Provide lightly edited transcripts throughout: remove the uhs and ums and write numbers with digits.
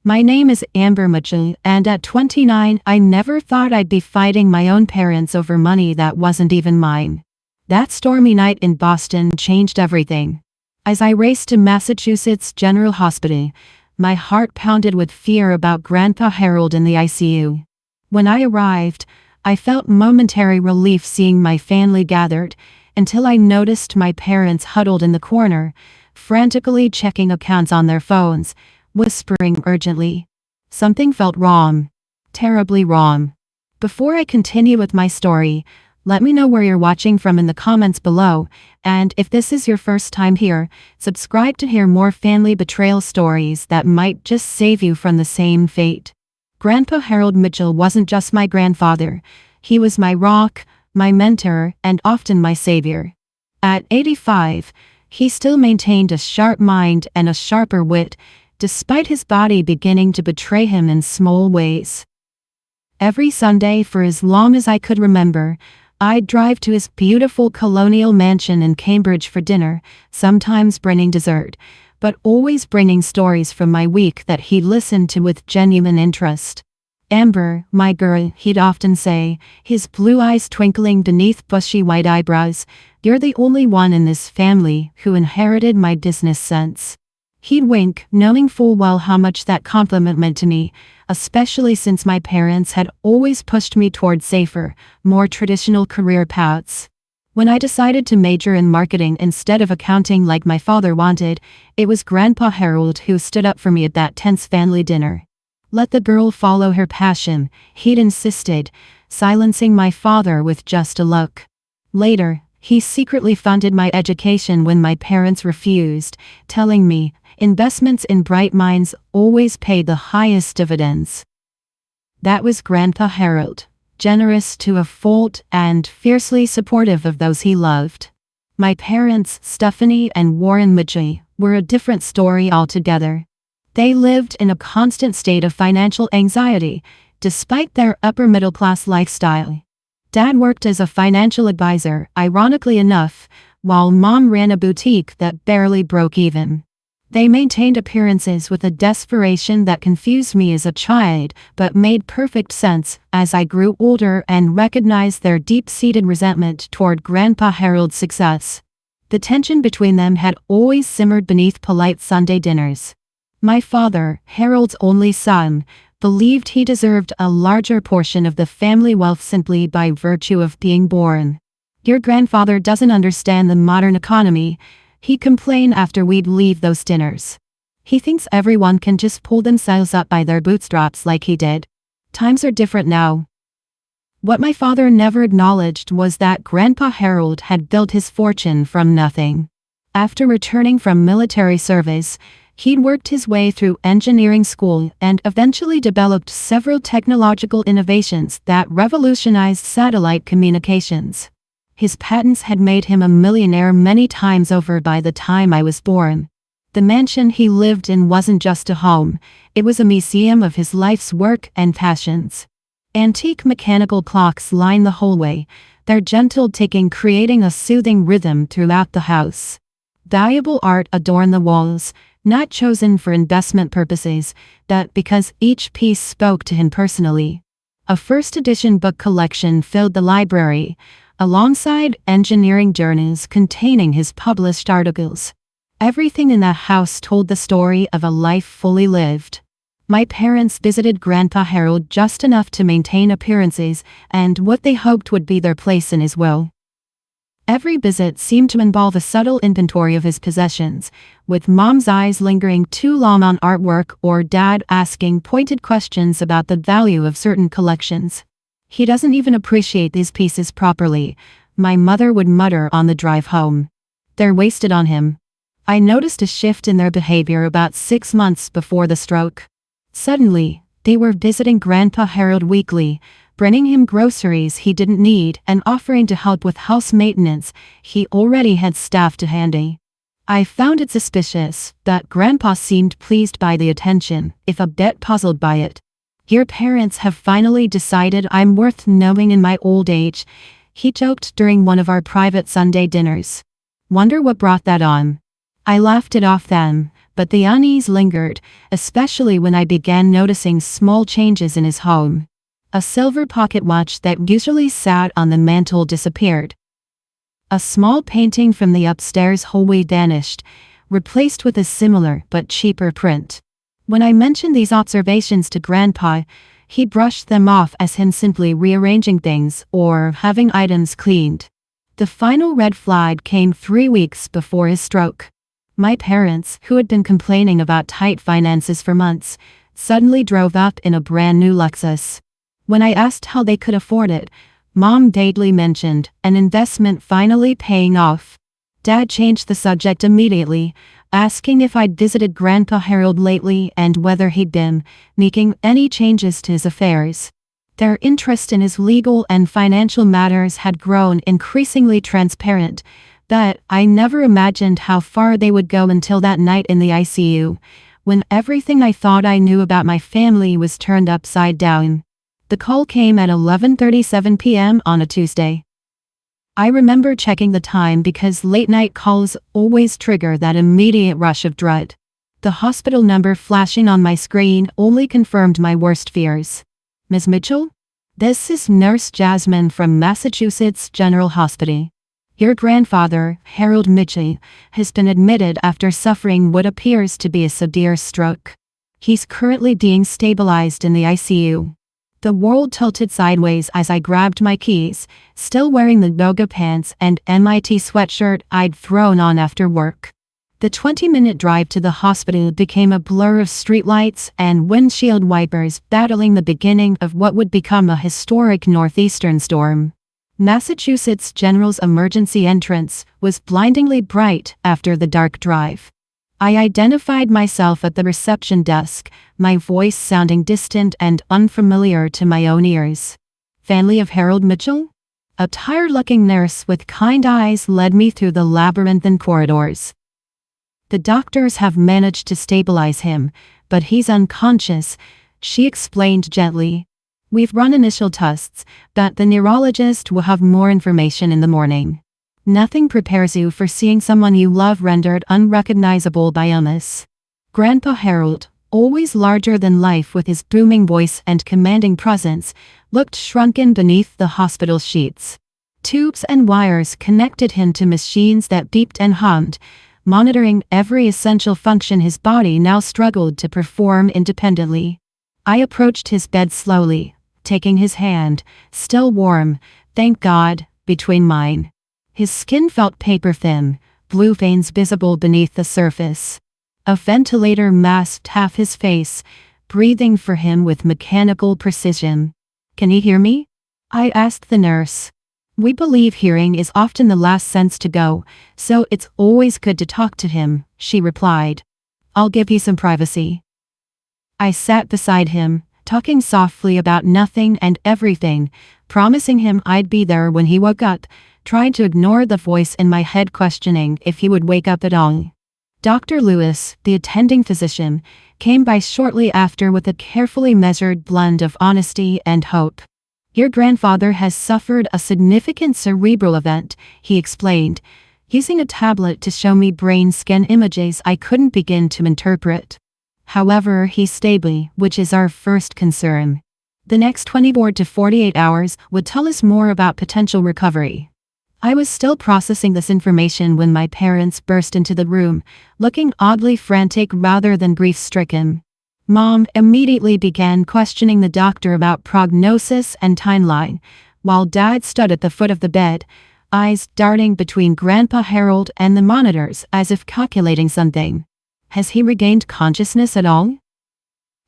My name is Amber Mitchell, and at 29, I never thought I'd be fighting my own parents over money that wasn't even mine. That stormy night in Boston changed everything. As I raced to Massachusetts General Hospital, my heart pounded with fear about Grandpa Harold in the ICU. When I arrived, I felt momentary relief seeing my family gathered, until I noticed my parents huddled in the corner, frantically checking accounts on their phones, whispering urgently. Something felt wrong. Terribly wrong. Before I continue with my story, let me know where you're watching from in the comments below, and if this is your first time here, subscribe to hear more family betrayal stories that might just save you from the same fate. Grandpa Harold Mitchell wasn't just my grandfather. He was my rock, my mentor, and often my savior. At 85, he still maintained a sharp mind and a sharper wit, despite his body beginning to betray him in small ways. Every Sunday for as long as I could remember, I'd drive to his beautiful colonial mansion in Cambridge for dinner, sometimes bringing dessert, but always bringing stories from my week that he'd listened to with genuine interest. "Amber, my girl," he'd often say, his blue eyes twinkling beneath bushy white eyebrows, "you're the only one in this family who inherited my business sense." He'd wink, knowing full well how much that compliment meant to me, especially since my parents had always pushed me toward safer, more traditional career paths. When I decided to major in marketing instead of accounting like my father wanted, it was Grandpa Harold who stood up for me at that tense family dinner. "Let the girl follow her passion," he'd insisted, silencing my father with just a look. Later, he secretly funded my education when my parents refused, telling me, "Investments in bright minds always pay the highest dividends." That was Grandpa Harold, generous to a fault and fiercely supportive of those he loved. My parents, Stephanie and Warren Mitchell, were a different story altogether. They lived in a constant state of financial anxiety, despite their upper-middle-class lifestyle. Dad worked as a financial advisor, ironically enough, while Mom ran a boutique that barely broke even. They maintained appearances with a desperation that confused me as a child, but made perfect sense as I grew older and recognized their deep-seated resentment toward Grandpa Harold's success. The tension between them had always simmered beneath polite Sunday dinners. My father, Harold's only son, believed he deserved a larger portion of the family wealth simply by virtue of being born. "Your grandfather doesn't understand the modern economy," he'd complain after we'd leave those dinners. "He thinks everyone can just pull themselves up by their bootstraps like he did. Times are different now." What my father never acknowledged was that Grandpa Harold had built his fortune from nothing. After returning from military service, he'd worked his way through engineering school and eventually developed several technological innovations that revolutionized satellite communications. His patents had made him a millionaire many times over by the time I was born. The mansion he lived in wasn't just a home, it was a museum of his life's work and passions. Antique mechanical clocks line the hallway, their gentle ticking creating a soothing rhythm throughout the house. Valuable art adorned the walls, not chosen for investment purposes, but because each piece spoke to him personally. A first-edition book collection filled the library, alongside engineering journals containing his published articles. Everything in that house told the story of a life fully lived. My parents visited Grandpa Harold just enough to maintain appearances and what they hoped would be their place in his will. Every visit seemed to involve a subtle inventory of his possessions, with Mom's eyes lingering too long on artwork or Dad asking pointed questions about the value of certain collections. "He doesn't even appreciate these pieces properly," my mother would mutter on the drive home. "They're wasted on him." I noticed a shift in their behavior about 6 months before the stroke. Suddenly, they were visiting Grandpa Harold weekly, bringing him groceries he didn't need and offering to help with house maintenance he already had staff to handy. I found it suspicious that Grandpa seemed pleased by the attention, if a bit puzzled by it. "Your parents have finally decided I'm worth knowing in my old age," he joked during one of our private Sunday dinners. "Wonder what brought that on." I laughed it off then, but the unease lingered, especially when I began noticing small changes in his home. A silver pocket watch that usually sat on the mantel disappeared. A small painting from the upstairs hallway vanished, replaced with a similar but cheaper print. When I mentioned these observations to Grandpa, he brushed them off as him simply rearranging things or having items cleaned. The final red flag came 3 weeks before his stroke. My parents, who had been complaining about tight finances for months, suddenly drove up in a brand new Lexus. When I asked how they could afford it, Mom vaguely mentioned an investment finally paying off. Dad changed the subject immediately, asking if I'd visited Grandpa Harold lately and whether he'd been making any changes to his affairs. Their interest in his legal and financial matters had grown increasingly transparent, but I never imagined how far they would go until that night in the ICU, when everything I thought I knew about my family was turned upside down. The call came at 11:37 p.m. on a Tuesday. I remember checking the time because late-night calls always trigger that immediate rush of dread. The hospital number flashing on my screen only confirmed my worst fears. "Ms. Mitchell? This is Nurse Jasmine from Massachusetts General Hospital. Your grandfather, Harold Mitchell, has been admitted after suffering what appears to be a severe stroke. He's currently being stabilized in the ICU." The world tilted sideways as I grabbed my keys, still wearing the yoga pants and MIT sweatshirt I'd thrown on after work. The 20-minute drive to the hospital became a blur of streetlights and windshield wipers battling the beginning of what would become a historic northeastern storm. Massachusetts General's emergency entrance was blindingly bright after the dark drive. I identified myself at the reception desk, my voice sounding distant and unfamiliar to my own ears. "Family of Harold Mitchell?" A tired-looking nurse with kind eyes led me through the labyrinthine corridors. "The doctors have managed to stabilize him, but he's unconscious," she explained gently. "We've run initial tests, but the neurologist will have more information in the morning. Nothing prepares you for seeing someone you love rendered unrecognizable by illness." Grandpa Harold, always larger than life with his booming voice and commanding presence, looked shrunken beneath the hospital sheets. Tubes and wires connected him to machines that beeped and hummed, monitoring every essential function his body now struggled to perform independently. I approached his bed slowly, taking his hand, still warm, thank God, between mine. His skin felt paper-thin, blue veins visible beneath the surface. A ventilator masked half his face, breathing for him with mechanical precision. "Can he hear me?" I asked the nurse. "We believe hearing is often the last sense to go, so it's always good to talk to him," she replied. "I'll give you some privacy." I sat beside him, talking softly about nothing and everything, promising him I'd be there when he woke up, trying to ignore the voice in my head questioning if he would wake up at all. Dr. Lewis, the attending physician, came by shortly after with a carefully measured blend of honesty and hope. "Your grandfather has suffered a significant cerebral event," he explained, using a tablet to show me brain scan images I couldn't begin to interpret. "However, he's stable, which is our first concern. The next 24 to 48 hours would tell us more about potential recovery." I was still processing this information when my parents burst into the room, looking oddly frantic rather than grief-stricken. Mom immediately began questioning the doctor about prognosis and timeline, while Dad stood at the foot of the bed, eyes darting between Grandpa Harold and the monitors as if calculating something. "Has he regained consciousness at all?"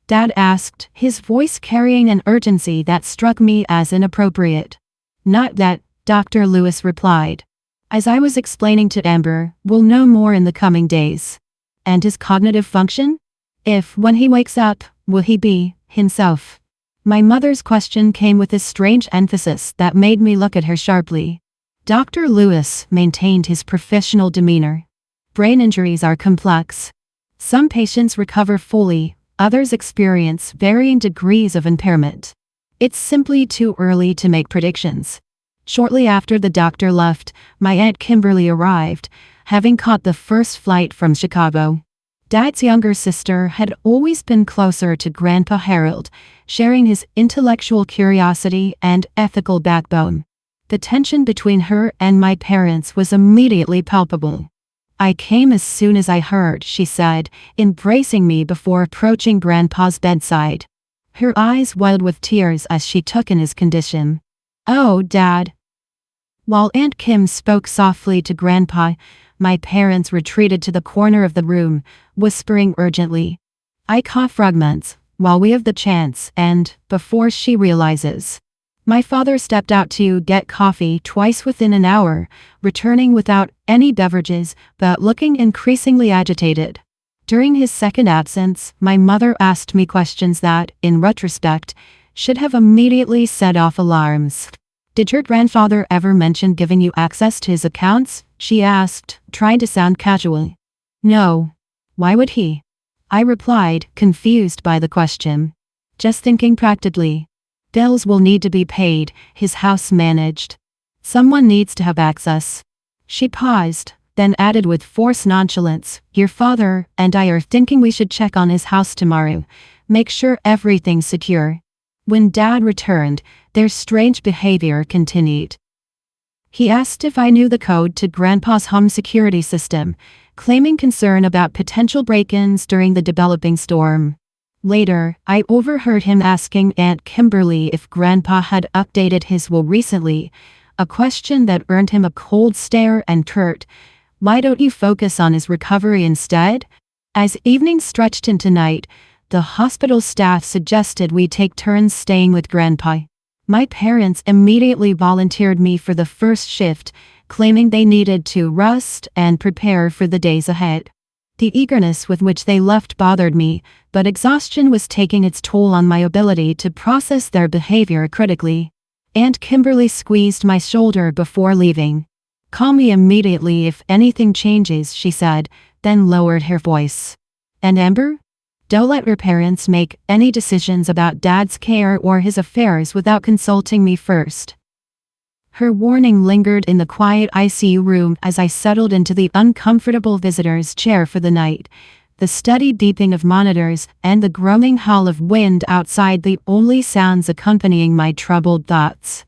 Dad asked, his voice carrying an urgency that struck me as inappropriate. "Not that," Dr. Lewis replied. "As I was explaining to Amber, we'll know more in the coming days." "And his cognitive function? If, when he wakes up, will he be himself?" My mother's question came with a strange emphasis that made me look at her sharply. Dr. Lewis maintained his professional demeanor. "Brain injuries are complex. Some patients recover fully, others experience varying degrees of impairment. It's simply too early to make predictions." Shortly after the doctor left, my Aunt Kimberly arrived, having caught the first flight from Chicago. Dad's younger sister had always been closer to Grandpa Harold, sharing his intellectual curiosity and ethical backbone. The tension between her and my parents was immediately palpable. "I came as soon as I heard," she said, embracing me before approaching Grandpa's bedside. Her eyes welled with tears as she took in his condition. "Oh, Dad." While Aunt Kim spoke softly to Grandpa, my parents retreated to the corner of the room, whispering urgently, "I cough fragments, while we have the chance," and, before she realizes, my father stepped out to get coffee twice within an hour, returning without any beverages, but looking increasingly agitated. During his second absence, my mother asked me questions that, in retrospect, should have immediately set off alarms. "Did your grandfather ever mention giving you access to his accounts?" she asked, trying to sound casual. "No. Why would he?" I replied, confused by the question. "Just thinking practically. Bills will need to be paid, his house managed. Someone needs to have access." She paused, then added with forced nonchalance, "Your father and I are thinking we should check on his house tomorrow. Make sure everything's secure." When Dad returned, their strange behavior continued. He asked if I knew the code to Grandpa's home security system, claiming concern about potential break-ins during the developing storm. Later, I overheard him asking Aunt Kimberly if Grandpa had updated his will recently, a question that earned him a cold stare and curt, "Why don't you focus on his recovery instead?" As evening stretched into night, the hospital staff suggested we take turns staying with Grandpa. My parents immediately volunteered me for the first shift, claiming they needed to rest and prepare for the days ahead. The eagerness with which they left bothered me, but exhaustion was taking its toll on my ability to process their behavior critically. Aunt Kimberly squeezed my shoulder before leaving. "Call me immediately if anything changes," she said, then lowered her voice. "And Amber? Don't let your parents make any decisions about Dad's care or his affairs without consulting me first." Her warning lingered in the quiet ICU room as I settled into the uncomfortable visitor's chair for the night, the steady beeping of monitors and the groaning howl of wind outside the only sounds accompanying my troubled thoughts.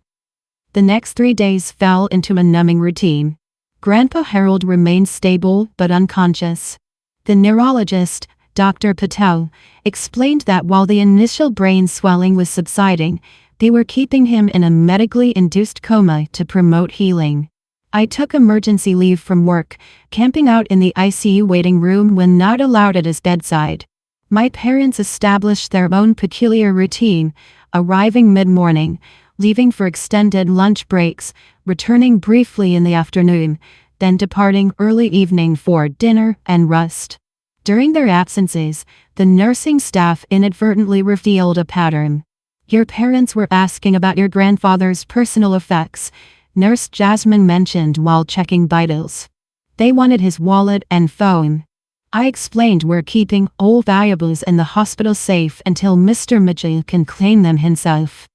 The next 3 days fell into a numbing routine. Grandpa Harold remained stable but unconscious. The neurologist, Dr. Patel, explained that while the initial brain swelling was subsiding, they were keeping him in a medically induced coma to promote healing. I took emergency leave from work, camping out in the ICU waiting room when not allowed at his bedside. My parents established their own peculiar routine, arriving mid-morning, leaving for extended lunch breaks, returning briefly in the afternoon, then departing early evening for dinner and rest. During their absences, the nursing staff inadvertently revealed a pattern. "Your parents were asking about your grandfather's personal effects," Nurse Jasmine mentioned while checking vitals. "They wanted his wallet and phone." I explained we're keeping all valuables in the hospital safe until Mr. Mitchell can claim them himself.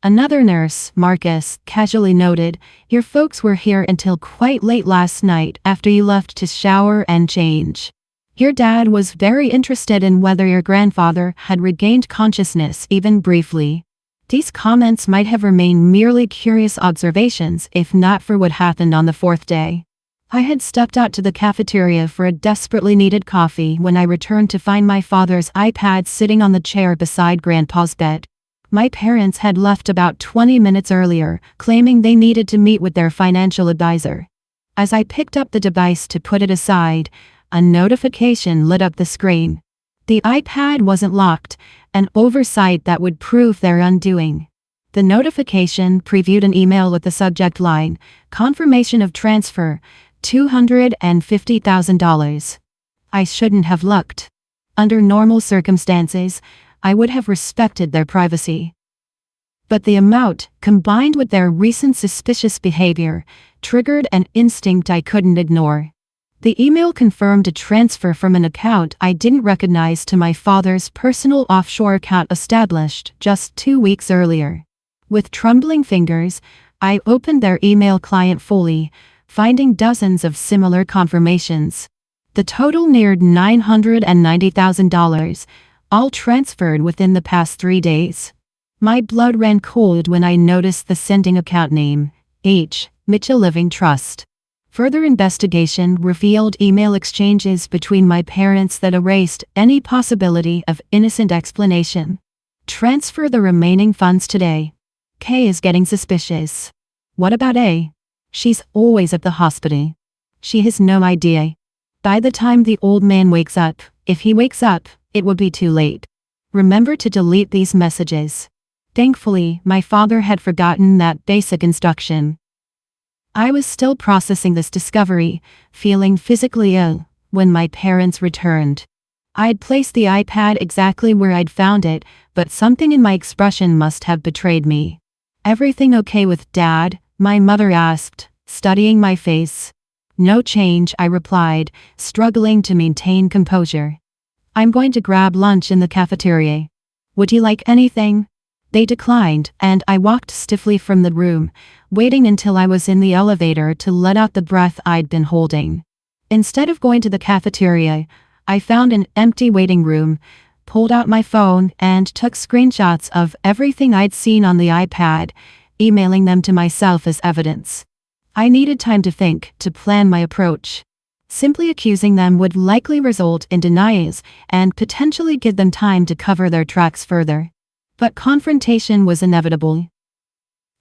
Another nurse, Marcus, casually noted, "Your folks were here until quite late last night after you left to shower and change. Your dad was very interested in whether your grandfather had regained consciousness even briefly." These comments might have remained merely curious observations if not for what happened on the fourth day. I had stepped out to the cafeteria for a desperately needed coffee when I returned to find my father's iPad sitting on the chair beside Grandpa's bed. My parents had left about 20 minutes earlier, claiming they needed to meet with their financial advisor. As I picked up the device to put it aside, a notification lit up the screen. The iPad wasn't locked, an oversight that would prove their undoing. The notification previewed an email with the subject line, "Confirmation of transfer, $250,000. I shouldn't have looked. Under normal circumstances, I would have respected their privacy. But the amount, combined with their recent suspicious behavior, triggered an instinct I couldn't ignore. The email confirmed a transfer from an account I didn't recognize to my father's personal offshore account established just 2 weeks earlier. With trembling fingers, I opened their email client fully, finding dozens of similar confirmations. The total neared $990,000, all transferred within the past 3 days. My blood ran cold when I noticed the sending account name, H. Mitchell Living Trust. Further investigation revealed email exchanges between my parents that erased any possibility of innocent explanation. Transfer the remaining funds today. K is getting suspicious. What about A? She's always at the hospital. She has no idea. By the time the old man wakes up, if he wakes up, it will be too late. Remember to delete these messages. Thankfully, my father had forgotten that basic instruction. I was still processing this discovery, feeling physically ill, when my parents returned. I'd placed the iPad exactly where I'd found it, but something in my expression must have betrayed me. "Everything okay with Dad?" my mother asked, studying my face. "No change," I replied, struggling to maintain composure. "I'm going to grab lunch in the cafeteria. Would you like anything?" They declined, and I walked stiffly from the room, waiting until I was in the elevator to let out the breath I'd been holding. Instead of going to the cafeteria, I found an empty waiting room, pulled out my phone, and took screenshots of everything I'd seen on the iPad, emailing them to myself as evidence. I needed time to think, to plan my approach. Simply accusing them would likely result in denials and potentially give them time to cover their tracks further. But confrontation was inevitable.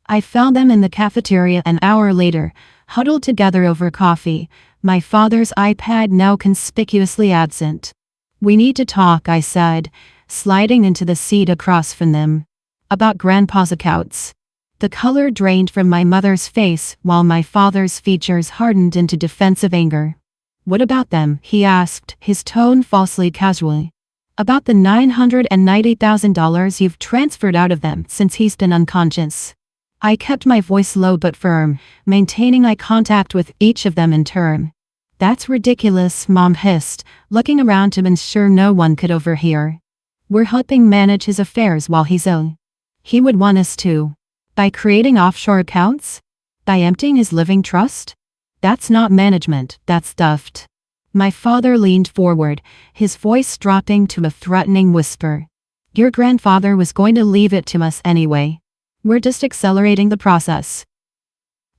I found them in the cafeteria an hour later, huddled together over coffee, my father's iPad now conspicuously absent. "We need to talk," I said, sliding into the seat across from them. "About Grandpa's accounts." The color drained from my mother's face while my father's features hardened into defensive anger. "What about them?" he asked, his tone falsely casual. "About the $990,000 you've transferred out of them since he's been unconscious." I kept my voice low but firm, maintaining eye contact with each of them in turn. "That's ridiculous," Mom hissed, looking around to ensure no one could overhear. "We're helping manage his affairs while he's ill. He would want us to. By creating offshore accounts? By emptying his living trust? That's not management, that's theft." My father leaned forward, his voice dropping to a threatening whisper. "Your grandfather was going to leave it to us anyway. We're just accelerating the process."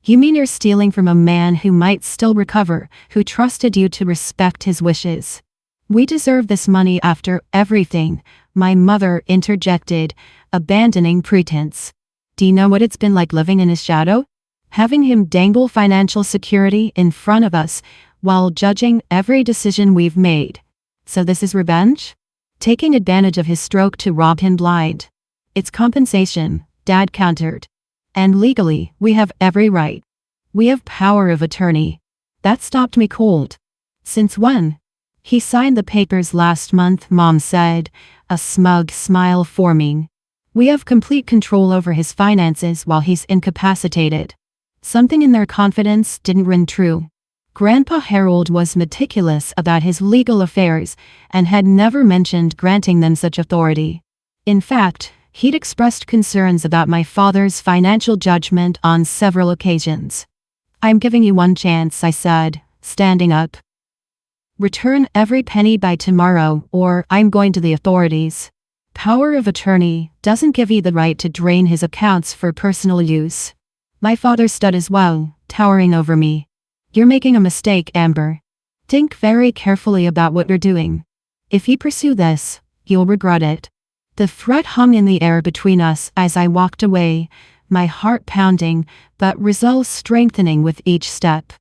"You mean you're stealing from a man who might still recover, who trusted you to respect his wishes?" "We deserve this money after everything," my mother interjected, abandoning pretense. "Do you know what it's been like living in his shadow? Having him dangle financial security in front of us, while judging every decision we've made. So this is revenge? Taking advantage of his stroke to rob him blind. It's compensation," Dad countered. "And legally, we have every right. We have power of attorney." That stopped me cold. "Since when?" "He signed the papers last month," Mom said, a smug smile forming. "We have complete control over his finances while he's incapacitated." Something in their confidence didn't ring true. Grandpa Harold was meticulous about his legal affairs and had never mentioned granting them such authority. In fact, he'd expressed concerns about my father's financial judgment on several occasions. "I'm giving you one chance," I said, standing up. "Return every penny by tomorrow, or I'm going to the authorities." Power of attorney doesn't give you the right to drain his accounts for personal use. My father stood as well, towering over me. "You're making a mistake, Amber. Think very carefully about what you're doing. If you pursue this, you'll regret it." The threat hung in the air between us as I walked away, my heart pounding, but resolve strengthening with each step.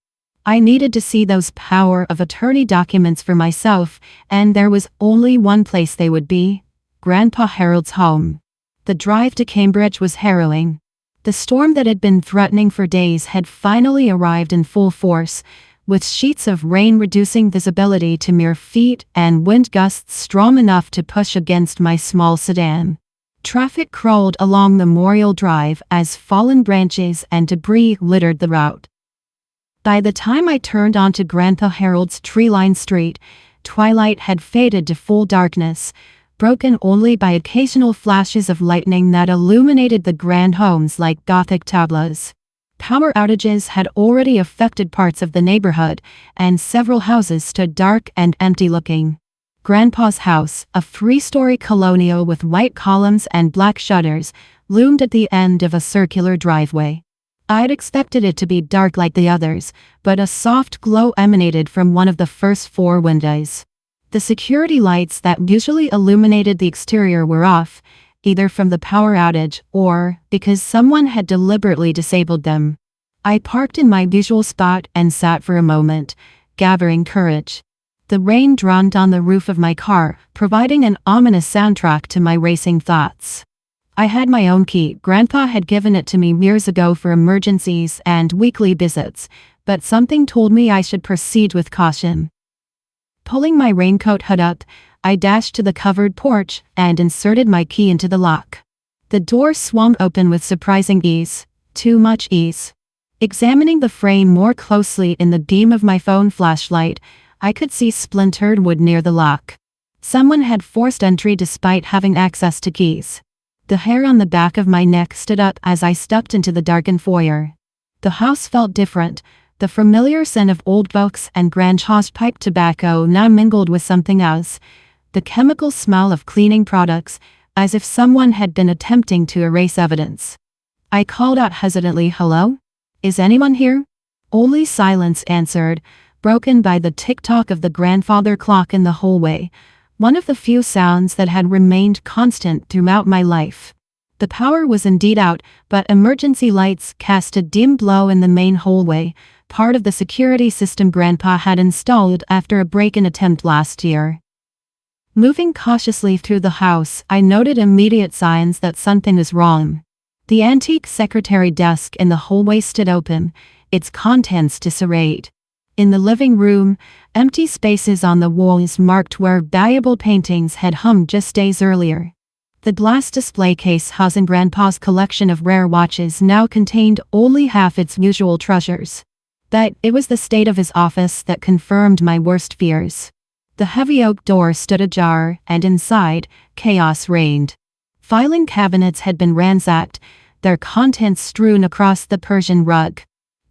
I needed to see those power of attorney documents for myself, and there was only one place they would be: Grandpa Harold's home. The drive to Cambridge was harrowing. The storm that had been threatening for days had finally arrived in full force, with sheets of rain reducing visibility to mere feet and wind gusts strong enough to push against my small sedan. Traffic crawled along Memorial Drive as fallen branches and debris littered the route. By the time I turned onto Grandpa Harold's tree-lined street, twilight had faded to full darkness, broken only by occasional flashes of lightning that illuminated the grand homes like Gothic tableaus. Power outages had already affected parts of the neighborhood, and several houses stood dark and empty-looking. Grandpa's house, a three-story colonial with white columns and black shutters, loomed at the end of a circular driveway. I'd expected it to be dark like the others, but a soft glow emanated from one of the first 4 windows. The security lights that usually illuminated the exterior were off, either from the power outage or because someone had deliberately disabled them. I parked in my usual spot and sat for a moment, gathering courage. The rain drummed on the roof of my car, providing an ominous soundtrack to my racing thoughts. I had my own key. Grandpa had given it to me years ago for emergencies and weekly visits, but something told me I should proceed with caution. Pulling my raincoat hood up, I dashed to the covered porch and inserted my key into the lock. The door swung open with surprising ease, too much ease. Examining the frame more closely in the beam of my phone flashlight, I could see splintered wood near the lock. Someone had forced entry despite having access to keys. The hair on the back of my neck stood up as I stepped into the darkened foyer. The house felt different. The familiar scent of old books and grandpa's pipe tobacco now mingled with something else. The chemical smell of cleaning products, as if someone had been attempting to erase evidence. I called out hesitantly, "Hello? Is anyone here?" Only silence answered, broken by the tick-tock of the grandfather clock in the hallway, one of the few sounds that had remained constant throughout my life. The power was indeed out, but emergency lights cast a dim glow in the main hallway, part of the security system Grandpa had installed after a break-in attempt last year. Moving cautiously through the house, I noted immediate signs that something was wrong. The antique secretary desk in the hallway stood open, its contents disarrayed. In the living room, empty spaces on the walls marked where valuable paintings had hung just days earlier. The glass display case housing Grandpa's collection of rare watches now contained only half its usual treasures. But it was the state of his office that confirmed my worst fears. The heavy oak door stood ajar, and inside, chaos reigned. Filing cabinets had been ransacked, their contents strewn across the Persian rug.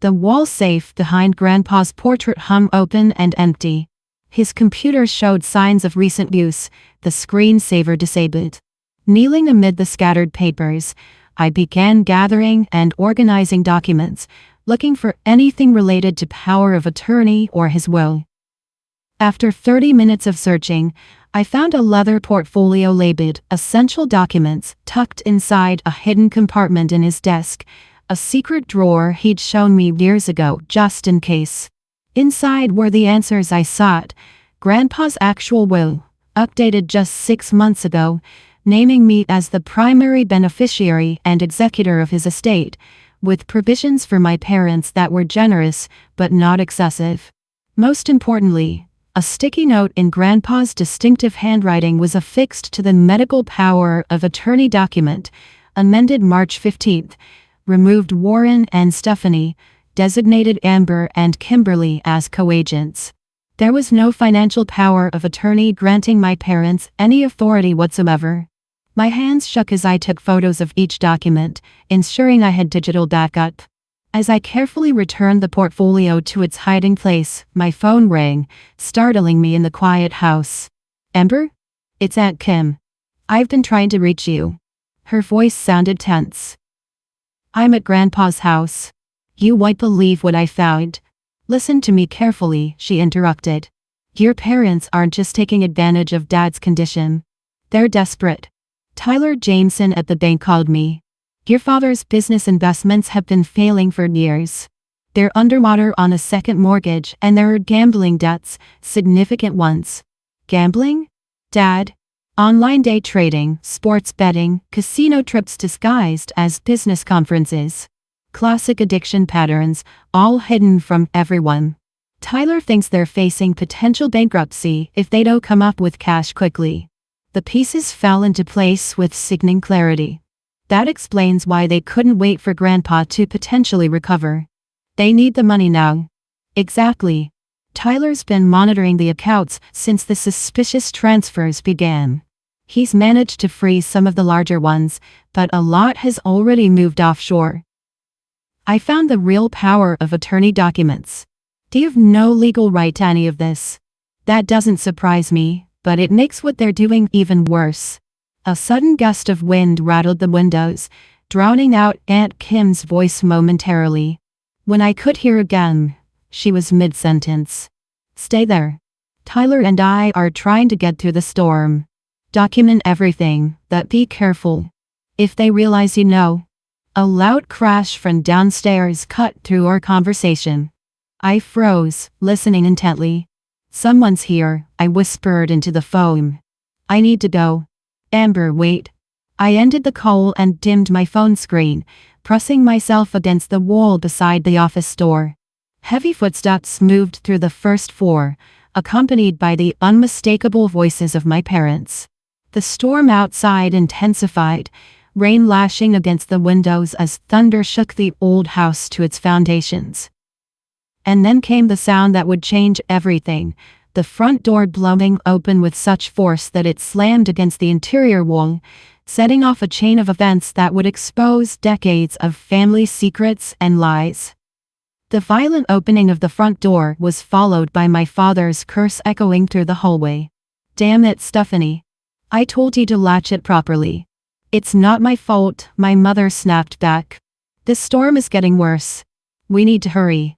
The wall safe behind Grandpa's portrait hung open and empty. His computer showed signs of recent use, the screensaver disabled. Kneeling amid the scattered papers, I began gathering and organizing documents, looking for anything related to power of attorney or his will. After 30 minutes of searching, I found a leather portfolio labeled Essential Documents tucked inside a hidden compartment in his desk, a secret drawer he'd shown me years ago just in case. Inside were the answers I sought: Grandpa's actual will, updated just 6 months ago, naming me as the primary beneficiary and executor of his estate, with provisions for my parents that were generous but not excessive. Most importantly, a sticky note in Grandpa's distinctive handwriting was affixed to the medical power of attorney document, amended March 15th, removed Warren and Stephanie, designated Amber and Kimberly as co-agents. There was no financial power of attorney granting my parents any authority whatsoever. My hands shook as I took photos of each document, ensuring I had digital backup. As I carefully returned the portfolio to its hiding place, my phone rang, startling me in the quiet house. "Amber? It's Aunt Kim. I've been trying to reach you." Her voice sounded tense. "I'm at Grandpa's house. You won't believe what I found." "Listen to me carefully," she interrupted. "Your parents aren't just taking advantage of Dad's condition. They're desperate. Tyler Jameson at the bank called me. Your father's business investments have been failing for years. They're underwater on a second mortgage, and there are gambling debts, significant ones." "Gambling? Dad?" "Online day trading, sports betting, casino trips disguised as business conferences. Classic addiction patterns, all hidden from everyone. Tyler thinks they're facing potential bankruptcy if they don't come up with cash quickly." The pieces fell into place with sickening clarity. That explains why they couldn't wait for Grandpa to potentially recover. They need the money now. Exactly. Tyler's been monitoring the accounts since the suspicious transfers began. He's managed to freeze some of the larger ones, but a lot has already moved offshore. I found the real power of attorney documents. Do you have no legal right to any of this? That doesn't surprise me, but it makes what they're doing even worse. A sudden gust of wind rattled the windows, drowning out Aunt Kim's voice momentarily. When I could hear again, she was mid-sentence. Stay there. Tyler and I are trying to get through the storm. Document everything, but be careful. If they realize you know. A loud crash from downstairs cut through our conversation. I froze, listening intently. Someone's here, I whispered into the phone. I need to go. Amber, wait. I ended the call and dimmed my phone screen, pressing myself against the wall beside the office door. Heavy footsteps moved through the first floor, accompanied by the unmistakable voices of my parents. The storm outside intensified, rain lashing against the windows as thunder shook the old house to its foundations. And then came the sound that would change everything, the front door blowing open with such force that it slammed against the interior wall, setting off a chain of events that would expose decades of family secrets and lies. The violent opening of the front door was followed by my father's curse echoing through the hallway. Damn it, Stephanie. I told you to latch it properly. It's not my fault, my mother snapped back. This storm is getting worse. We need to hurry.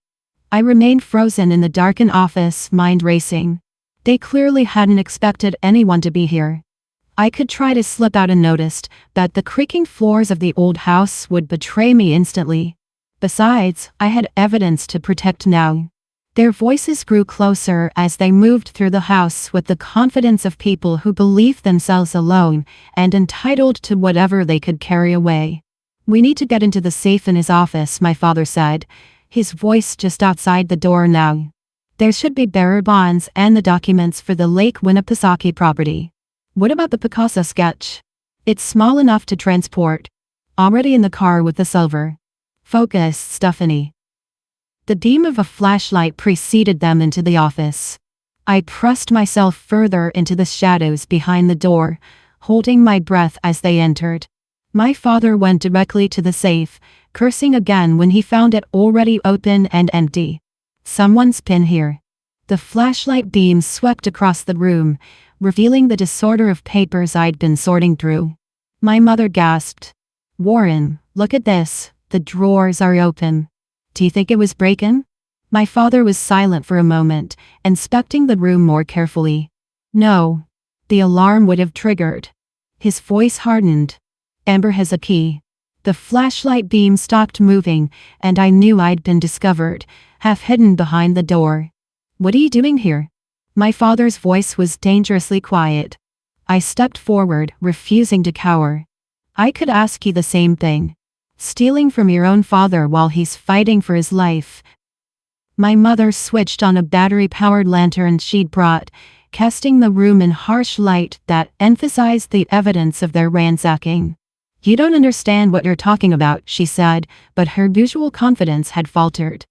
I remained frozen in the darkened office, mind racing. They clearly hadn't expected anyone to be here. I could try to slip out unnoticed, but the creaking floors of the old house would betray me instantly. Besides, I had evidence to protect now. Their voices grew closer as they moved through the house with the confidence of people who believe themselves alone and entitled to whatever they could carry away. We need to get into the safe in his office, my father said, his voice just outside the door now. There should be bearer bonds and the documents for the Lake Winnipesaukee property. What about the Picasso sketch? It's small enough to transport. Already in the car with the silver. Focus, Stephanie. The beam of a flashlight preceded them into the office. I pressed myself further into the shadows behind the door, holding my breath as they entered. My father went directly to the safe, cursing again when he found it already open and empty. Someone's been here. The flashlight beam swept across the room, revealing the disorder of papers I'd been sorting through. My mother gasped. Warren, look at this, the drawers are open. Do you think it was break-in? My father was silent for a moment, inspecting the room more carefully. No. The alarm would have triggered. His voice hardened. Amber has a key. The flashlight beam stopped moving, and I knew I'd been discovered, half hidden behind the door. What are you doing here? My father's voice was dangerously quiet. I stepped forward, refusing to cower. I could ask you the same thing. Stealing from your own father while he's fighting for his life. My mother switched on a battery-powered lantern she'd brought, casting the room in harsh light that emphasized the evidence of their ransacking. You don't understand what you're talking about, she said, but her usual confidence had faltered.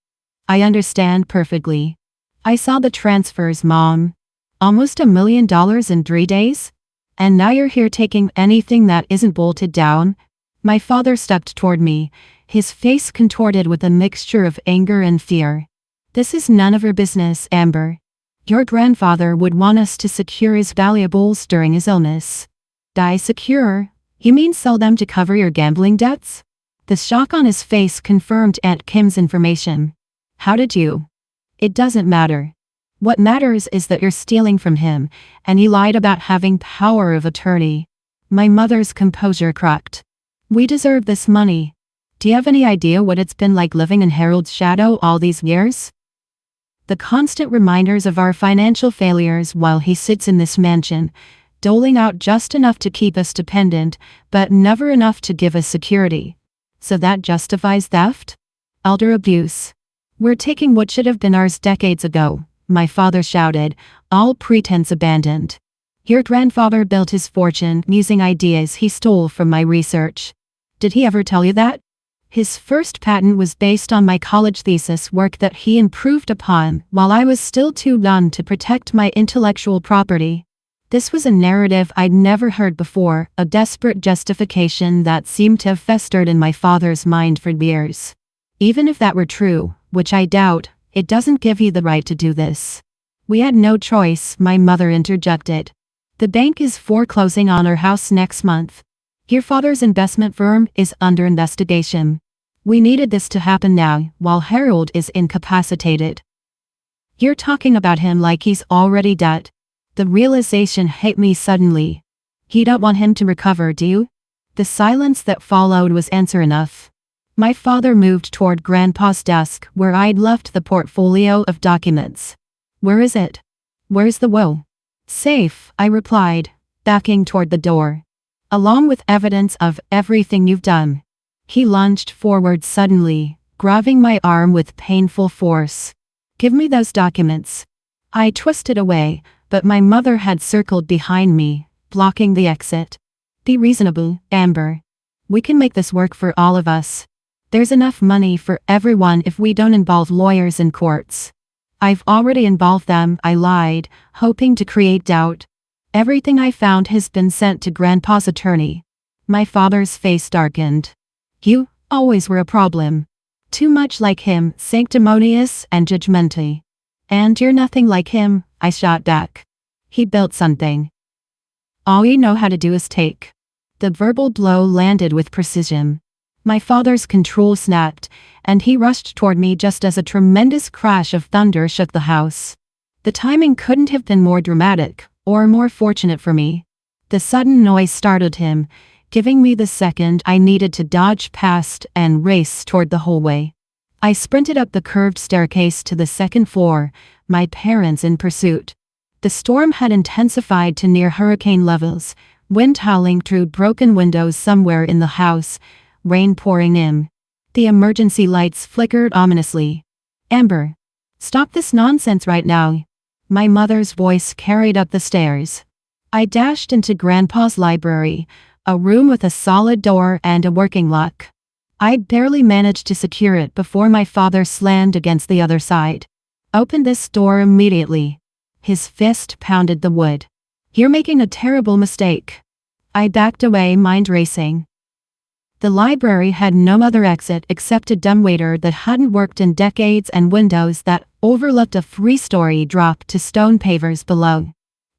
I understand perfectly. I saw the transfers, Mom. Almost $1 million in 3 days? And now you're here taking anything that isn't bolted down? My father stepped toward me, his face contorted with a mixture of anger and fear. This is none of your business, Amber. Your grandfather would want us to secure his valuables during his illness. Die secure? You mean sell them to cover your gambling debts? The shock on his face confirmed Aunt Kim's information. How did you? It doesn't matter. What matters is that you're stealing from him, and he lied about having power of attorney. My mother's composure cracked. We deserve this money. Do you have any idea what it's been like living in Harold's shadow all these years? The constant reminders of our financial failures while he sits in this mansion, doling out just enough to keep us dependent, but never enough to give us security. So that justifies theft? Elder abuse. We're taking what should have been ours decades ago, my father shouted, all pretense abandoned. Your grandfather built his fortune using ideas he stole from my research. Did he ever tell you that? His first patent was based on my college thesis work that he improved upon while I was still too young to protect my intellectual property. This was a narrative I'd never heard before, a desperate justification that seemed to have festered in my father's mind for years. Even if that were true, which I doubt, it doesn't give you the right to do this. We had no choice, my mother interjected. The bank is foreclosing on our house next month. Your father's investment firm is under investigation. We needed this to happen now, while Harold is incapacitated. You're talking about him like he's already dead. The realization hit me suddenly. You don't want him to recover, do you? The silence that followed was answer enough. My father moved toward Grandpa's desk where I'd left the portfolio of documents. Where is it? Where's the will? Safe, I replied, backing toward the door. Along with evidence of everything you've done. He lunged forward suddenly, grabbing my arm with painful force. Give me those documents. I twisted away, but my mother had circled behind me, blocking the exit. Be reasonable, Amber. We can make this work for all of us. There's enough money for everyone if we don't involve lawyers and courts. I've already involved them, I lied, hoping to create doubt. Everything I found has been sent to Grandpa's attorney. My father's face darkened. You always were a problem. Too much like him, sanctimonious and judgmental. And you're nothing like him, I shot back. He built something. All you know how to do is take. The verbal blow landed with precision. My father's control snapped, and he rushed toward me just as a tremendous crash of thunder shook the house. The timing couldn't have been more dramatic, or more fortunate for me. The sudden noise startled him, giving me the second I needed to dodge past and race toward the hallway. I sprinted up the curved staircase to the second floor, my parents in pursuit. The storm had intensified to near hurricane levels, wind howling through broken windows somewhere in the house, rain pouring in. The emergency lights flickered ominously. Amber, stop this nonsense right now. My mother's voice carried up the stairs. I dashed into Grandpa's library, a room with a solid door and a working lock. I'd barely managed to secure it before my father slammed against the other side. Open this door immediately. His fist pounded the wood. You're making a terrible mistake. I backed away, mind racing. The library had no other exit except a dumbwaiter that hadn't worked in decades and windows that overlooked a three-story drop to stone pavers below.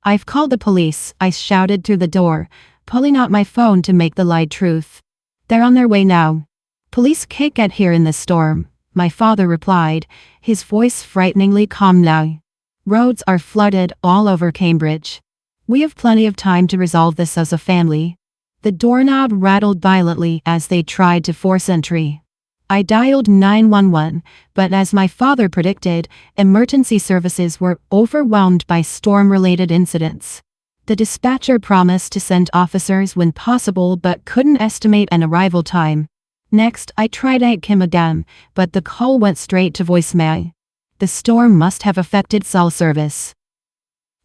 I've called the police, I shouted through the door, pulling out my phone to make the light truth. They're on their way now. Police can't get here in this storm, my father replied, his voice frighteningly calm now. Roads are flooded all over Cambridge. We have plenty of time to resolve this as a family. The doorknob rattled violently as they tried to force entry. I dialed 911, but as my father predicted, emergency services were overwhelmed by storm-related incidents. The dispatcher promised to send officers when possible but couldn't estimate an arrival time. Next, I tried him again, but the call went straight to voicemail. The storm must have affected cell service.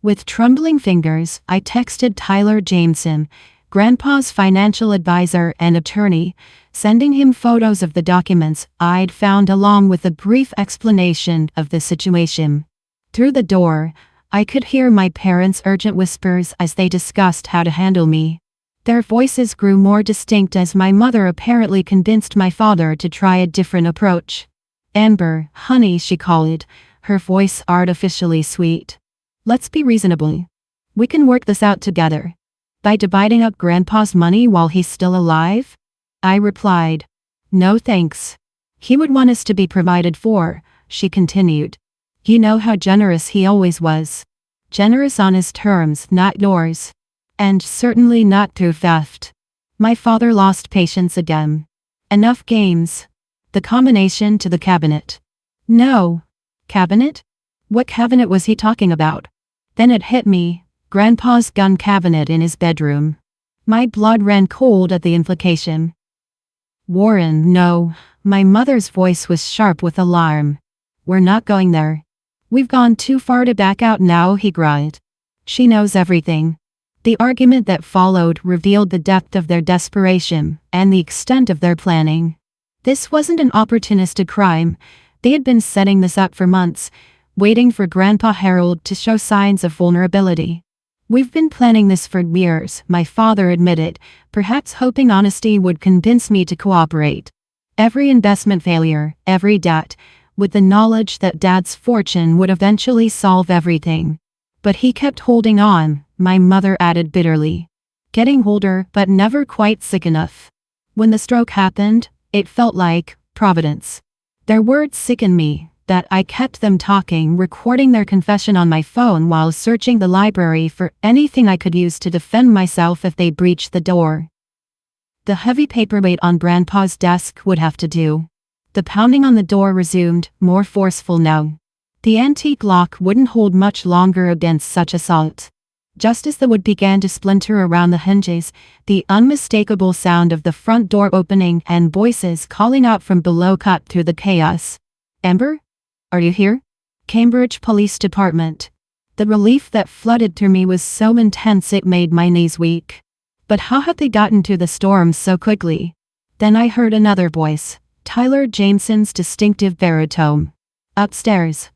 With trembling fingers, I texted Tyler Jameson, Grandpa's financial advisor and attorney, sending him photos of the documents I'd found along with a brief explanation of the situation. Through the door, I could hear my parents' urgent whispers as they discussed how to handle me. Their voices grew more distinct as my mother apparently convinced my father to try a different approach. Amber, honey, she called, her voice artificially sweet. Let's be reasonable. We can work this out together. By dividing up Grandpa's money while he's still alive? I replied. No thanks. He would want us to be provided for, she continued. You know how generous he always was. Generous on his terms, not yours. And certainly not through theft. My father lost patience again. Enough games. The combination to the cabinet. No. Cabinet? What cabinet was he talking about? Then it hit me. Grandpa's gun cabinet in his bedroom. My blood ran cold at the implication. Warren, no. My mother's voice was sharp with alarm. We're not going there. We've gone too far to back out now, he cried. She knows everything. The argument that followed revealed the depth of their desperation and the extent of their planning. This wasn't an opportunistic crime. They had been setting this up for months, waiting for Grandpa Harold to show signs of vulnerability. We've been planning this for years, my father admitted, perhaps hoping honesty would convince me to cooperate. Every investment failure, every debt, with the knowledge that Dad's fortune would eventually solve everything. But he kept holding on, my mother added bitterly. Getting older but never quite sick enough. When the stroke happened, it felt like Providence. Their words sickened me, that I kept them talking, recording their confession on my phone while searching the library for anything I could use to defend myself if they breached the door. The heavy paperweight on Grandpa's desk would have to do. The pounding on the door resumed, more forceful now. The antique lock wouldn't hold much longer against such assault. Just as the wood began to splinter around the hinges, the unmistakable sound of the front door opening and voices calling out from below cut through the chaos. "Amber? Are you here? Cambridge Police Department." The relief that flooded through me was so intense it made my knees weak. But how had they gotten to the storm so quickly? Then I heard another voice, Tyler Jameson's distinctive baritone. "Upstairs."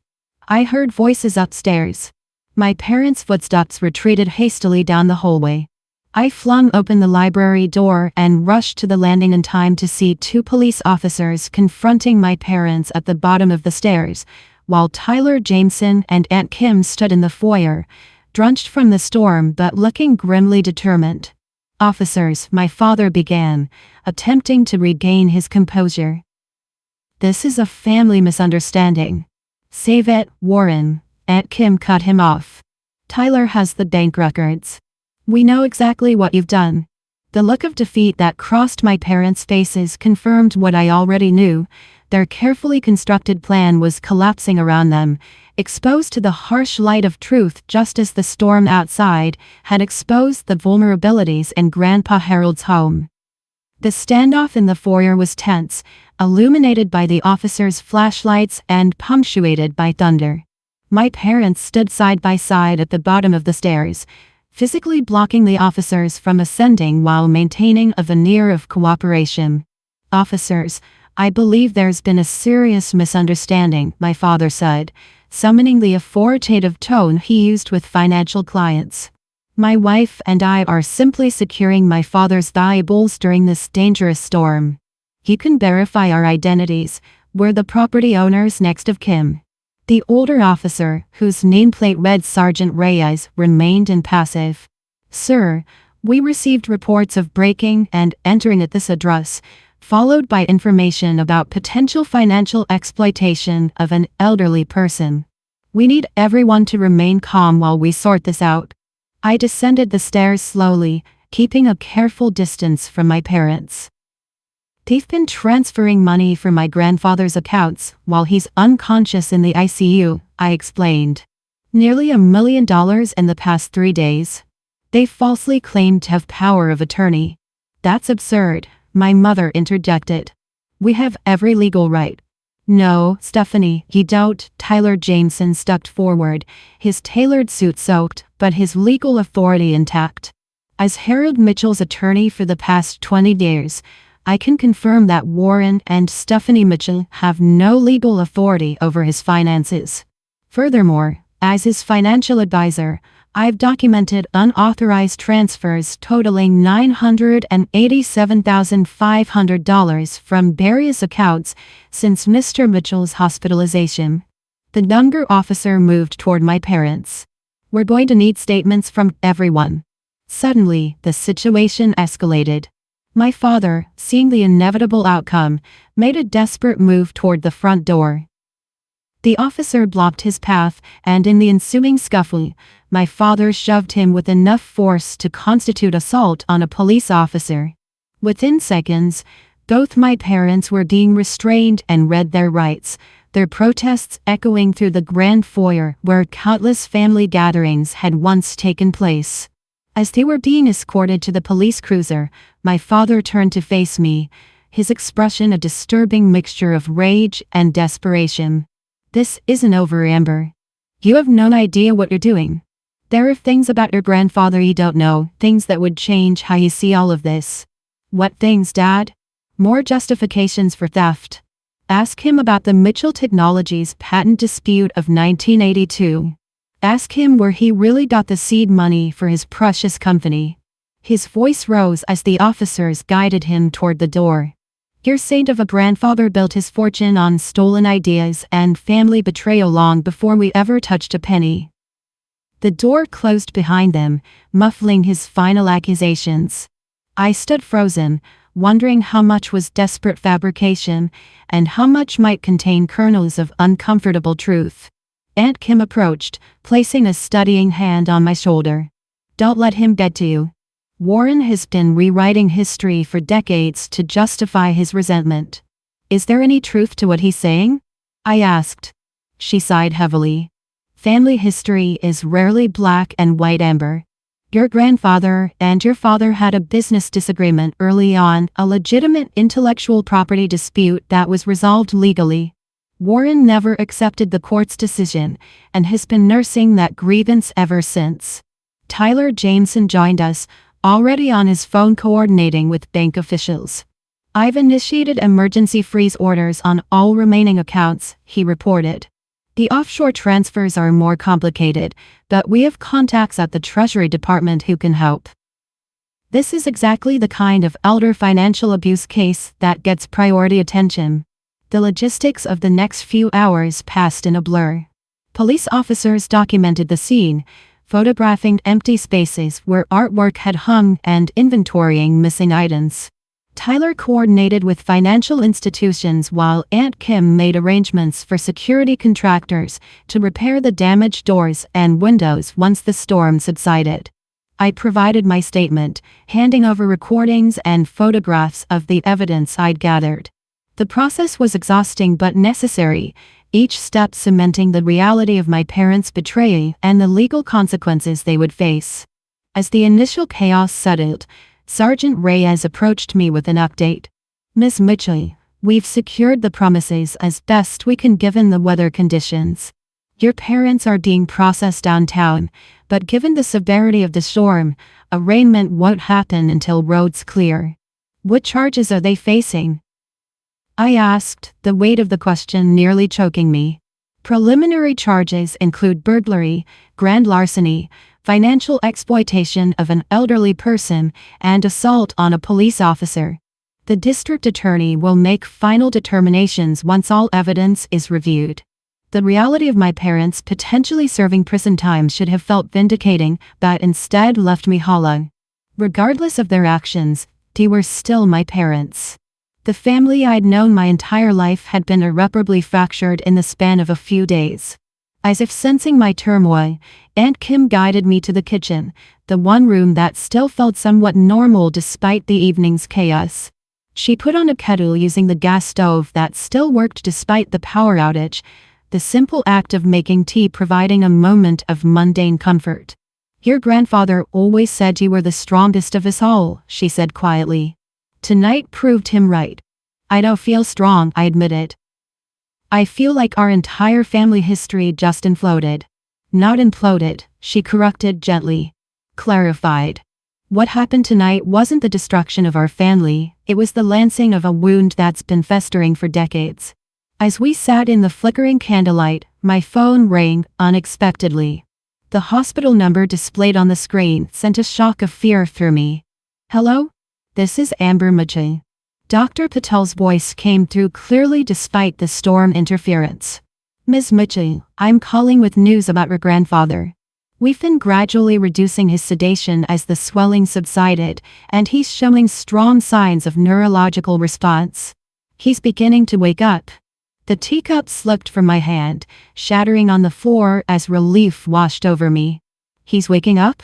I heard voices upstairs. My parents' footsteps retreated hastily down the hallway. I flung open the library door and rushed to the landing in time to see two police officers confronting my parents at the bottom of the stairs, while Tyler Jameson and Aunt Kim stood in the foyer, drenched from the storm but looking grimly determined. "Officers," my father began, attempting to regain his composure. "This is a family misunderstanding. Save it, Warren," Aunt Kim cut him off. "Tyler has the bank records. We know exactly what you've done." The look of defeat that crossed my parents' faces confirmed what I already knew. Their carefully constructed plan was collapsing around them, exposed to the harsh light of truth just as the storm outside had exposed the vulnerabilities in Grandpa Harold's home. The standoff in the foyer was tense, illuminated by the officers' flashlights and punctuated by thunder. My parents stood side by side at the bottom of the stairs, physically blocking the officers from ascending while maintaining a veneer of cooperation. "Officers, I believe there's been a serious misunderstanding," my father said, summoning the authoritative tone he used with financial clients. "My wife and I are simply securing my father's valuables during this dangerous storm. You can verify our identities. We're the property owners next of kin." The older officer, whose nameplate read Sergeant Reyes, remained impassive. "Sir, we received reports of breaking and entering at this address, followed by information about potential financial exploitation of an elderly person. We need everyone to remain calm while we sort this out." I descended the stairs slowly, keeping a careful distance from my parents. "They've been transferring money from my grandfather's accounts while he's unconscious in the ICU, I explained. "Nearly $1 million in the past 3 days. They falsely claimed to have power of attorney." "That's absurd," my mother interjected. "We have every legal right." "No, Stephanie, you don't," Tyler Jameson stepped forward, his tailored suit soaked, but his legal authority intact. "As Harold Mitchell's attorney for the past 20 years, I can confirm that Warren and Stephanie Mitchell have no legal authority over his finances. Furthermore, as his financial advisor, I've documented unauthorized transfers totaling $987,500 from various accounts since Mr. Mitchell's hospitalization." The younger officer moved toward my parents. "We're going to need statements from everyone." Suddenly, the situation escalated. My father, seeing the inevitable outcome, made a desperate move toward the front door. The officer blocked his path, and in the ensuing scuffle, my father shoved him with enough force to constitute assault on a police officer. Within seconds, both my parents were being restrained and read their rights, their protests echoing through the grand foyer where countless family gatherings had once taken place. As they were being escorted to the police cruiser, my father turned to face me, his expression a disturbing mixture of rage and desperation. "This isn't over, Amber. You have no idea what you're doing. There are things about your grandfather you don't know, things that would change how you see all of this." "What things, Dad?" "More justifications for theft. Ask him about the Mitchell Technologies patent dispute of 1982. Ask him where he really got the seed money for his precious company." His voice rose as the officers guided him toward the door. Your saint of a grandfather built his fortune on stolen ideas and family betrayal long before we ever touched a penny. The door closed behind them, muffling his final accusations. I stood frozen, wondering how much was desperate fabrication, and how much might contain kernels of uncomfortable truth. Aunt Kim approached, placing a steadying hand on my shoulder. Don't let him get to you. Warren has been rewriting history for decades to justify his resentment. Is there any truth to what he's saying? I asked. She sighed heavily. Family history is rarely black and white, Amber. Your grandfather and your father had a business disagreement early on, a legitimate intellectual property dispute that was resolved legally. Warren never accepted the court's decision and has been nursing that grievance ever since. Tyler Jameson joined us, already on his phone coordinating with bank officials. I've initiated emergency freeze orders on all remaining accounts, he reported. The offshore transfers are more complicated, but we have contacts at the Treasury Department who can help. This is exactly the kind of elder financial abuse case that gets priority attention. The logistics of the next few hours passed in a blur. Police officers documented the scene, photographing empty spaces where artwork had hung and inventorying missing items. Tyler coordinated with financial institutions while Aunt Kim made arrangements for security contractors to repair the damaged doors and windows once the storm subsided. I provided my statement, handing over recordings and photographs of the evidence I'd gathered. The process was exhausting but necessary, each step cementing the reality of my parents' betrayal and the legal consequences they would face. As the initial chaos settled, Sergeant Reyes approached me with an update. Miss Mitchell, we've secured the premises as best we can given the weather conditions. Your parents are being processed downtown, but given the severity of the storm, arraignment won't happen until roads clear. What charges are they facing? I asked, the weight of the question nearly choking me. Preliminary charges include burglary, grand larceny, financial exploitation of an elderly person, and assault on a police officer. The district attorney will make final determinations once all evidence is reviewed. The reality of my parents potentially serving prison time should have felt vindicating, but instead left me hollow. Regardless of their actions, they were still my parents. The family I'd known my entire life had been irreparably fractured in the span of a few days. As if sensing my turmoil, Aunt Kim guided me to the kitchen, the one room that still felt somewhat normal despite the evening's chaos. She put on a kettle using the gas stove that still worked despite the power outage, the simple act of making tea providing a moment of mundane comfort. Your grandfather always said you were the strongest of us all, she said quietly. Tonight proved him right. I don't feel strong, I admitted. I feel like our entire family history just imploded. Not imploded, she corrected gently. Clarified. What happened tonight wasn't the destruction of our family, it was the lancing of a wound that's been festering for decades. As we sat in the flickering candlelight, my phone rang unexpectedly. The hospital number displayed on the screen sent a shock of fear through me. Hello? This is Amber Mitchell. Dr. Patel's voice came through clearly despite the storm interference. Ms. Mitchell, I'm calling with news about your grandfather. We've been gradually reducing his sedation as the swelling subsided, and he's showing strong signs of neurological response. He's beginning to wake up. The teacup slipped from my hand, shattering on the floor as relief washed over me. He's waking up?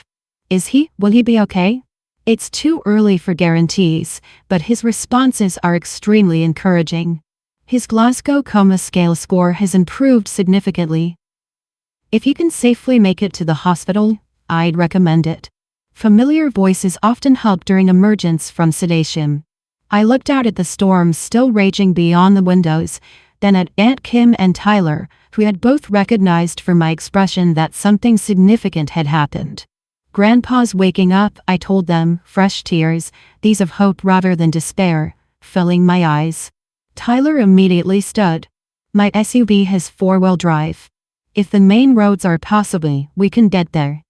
Is he? Will he be okay? It's too early for guarantees, but his responses are extremely encouraging. His Glasgow Coma Scale score has improved significantly. If you can safely make it to the hospital, I'd recommend it. Familiar voices often help during emergence from sedation. I looked out at the storm still raging beyond the windows, then at Aunt Kim and Tyler, who had both recognized from my expression that something significant had happened. Grandpa's waking up, I told them, fresh tears, these of hope rather than despair, filling my eyes. Tyler immediately stood. My SUV has four-wheel drive. If the main roads are possible, we can get there.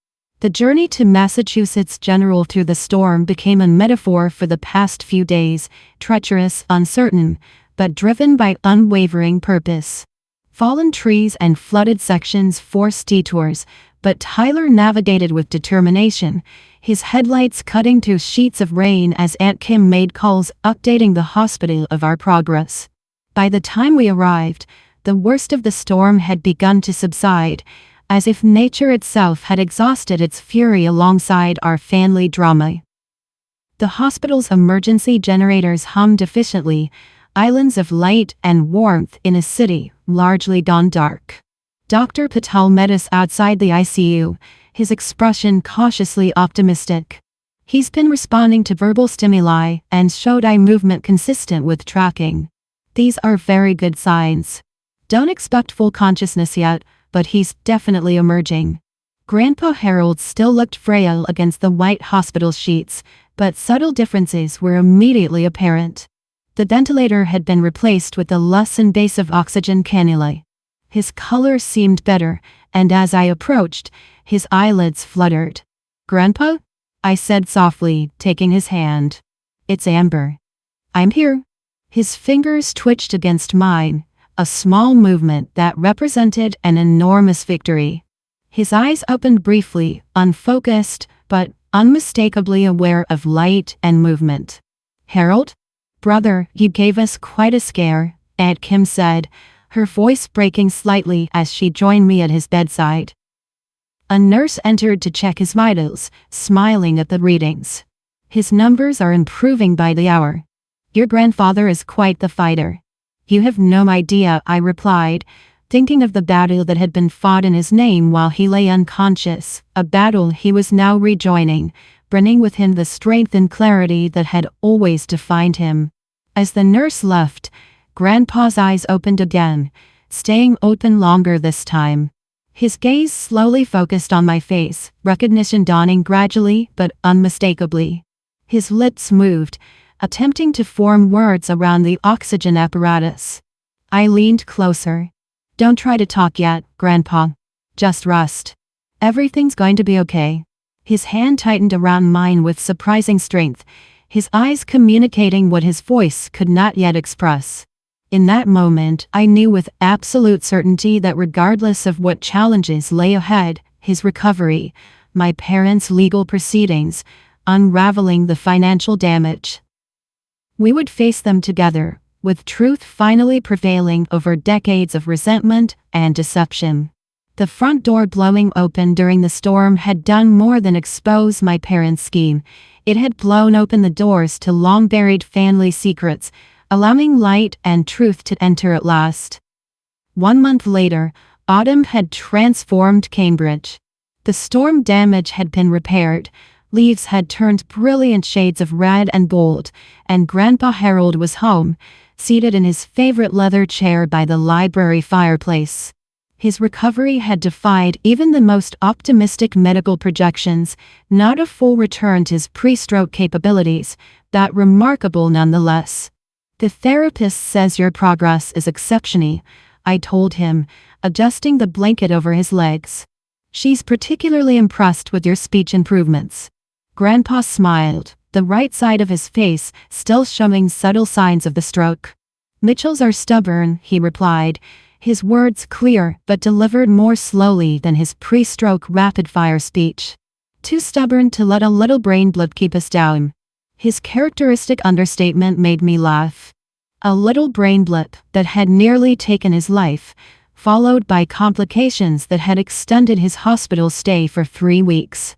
The journey to Massachusetts General through the storm became a metaphor for the past few days, treacherous, uncertain, but driven by unwavering purpose. Fallen trees and flooded sections forced detours, but Tyler navigated with determination, his headlights cutting through sheets of rain as Aunt Kim made calls updating the hospital of our progress. By the time we arrived, the worst of the storm had begun to subside, as if nature itself had exhausted its fury alongside our family drama. The hospital's emergency generators hummed efficiently, islands of light and warmth in a city largely gone dark. Dr. Patel met us outside the ICU, his expression cautiously optimistic. He's been responding to verbal stimuli and showed eye movement consistent with tracking. These are very good signs. Don't expect full consciousness yet, but he's definitely emerging. Grandpa Harold still looked frail against the white hospital sheets, but subtle differences were immediately apparent. The ventilator had been replaced with a less invasive oxygen cannula. His color seemed better, and as I approached, his eyelids fluttered. "Grandpa?" I said softly, taking his hand. "It's Amber." "I'm here." His fingers twitched against mine, a small movement that represented an enormous victory. His eyes opened briefly, unfocused, but unmistakably aware of light and movement. "Harold? Brother, you gave us quite a scare," Aunt Kim said, her voice breaking slightly as she joined me at his bedside. A nurse entered to check his vitals, smiling at the readings. "His numbers are improving by the hour. Your grandfather is quite the fighter." "You have no idea," I replied, thinking of the battle that had been fought in his name while he lay unconscious, a battle he was now rejoining, bringing with him the strength and clarity that had always defined him. As the nurse left, Grandpa's eyes opened again, staying open longer this time. His gaze slowly focused on my face, recognition dawning gradually but unmistakably. His lips moved, attempting to form words around the oxygen apparatus. I leaned closer. "Don't try to talk yet, Grandpa. Just rest. Everything's going to be okay." His hand tightened around mine with surprising strength, his eyes communicating what his voice could not yet express. In that moment, I knew with absolute certainty that regardless of what challenges lay ahead, his recovery, my parents' legal proceedings, unraveling the financial damage, we would face them together, with truth finally prevailing over decades of resentment and deception. The front door blowing open during the storm had done more than expose my parents' scheme. It had blown open the doors to long-buried family secrets, allowing light and truth to enter at last. 1 month later, autumn had transformed Cambridge. The storm damage had been repaired, leaves had turned brilliant shades of red and gold, and Grandpa Harold was home, seated in his favorite leather chair by the library fireplace. His recovery had defied even the most optimistic medical projections, not a full return to his pre-stroke capabilities, but remarkable nonetheless. "The therapist says your progress is exceptional," I told him, adjusting the blanket over his legs. "She's particularly impressed with your speech improvements." Grandpa smiled, the right side of his face still showing subtle signs of the stroke. "Mitchells are stubborn," he replied, his words clear but delivered more slowly than his pre-stroke rapid-fire speech. "Too stubborn to let a little brain blip keep us down." His characteristic understatement made me laugh. A little brain blip that had nearly taken his life, followed by complications that had extended his hospital stay for 3 weeks.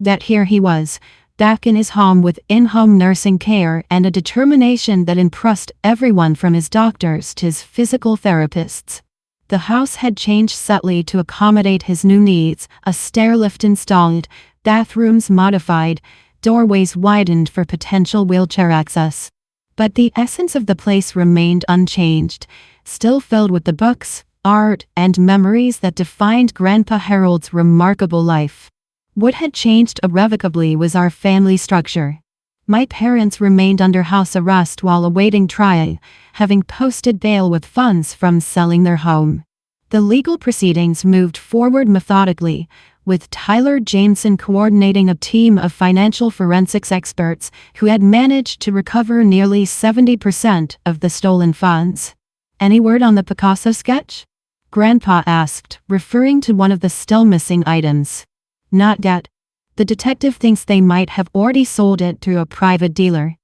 That here he was, back in his home with in-home nursing care and a determination that impressed everyone from his doctors to his physical therapists. The house had changed subtly to accommodate his new needs, a stair lift installed, bathrooms modified, doorways widened for potential wheelchair access. But the essence of the place remained unchanged, still filled with the books, art, and memories that defined Grandpa Harold's remarkable life. What had changed irrevocably was our family structure. My parents remained under house arrest while awaiting trial, having posted bail with funds from selling their home. The legal proceedings moved forward methodically, with Tyler Jameson coordinating a team of financial forensics experts who had managed to recover nearly 70% of the stolen funds. "Any word on the Picasso sketch?" Grandpa asked, referring to one of the still missing items. "Not yet. The detective thinks they might have already sold it through a private dealer."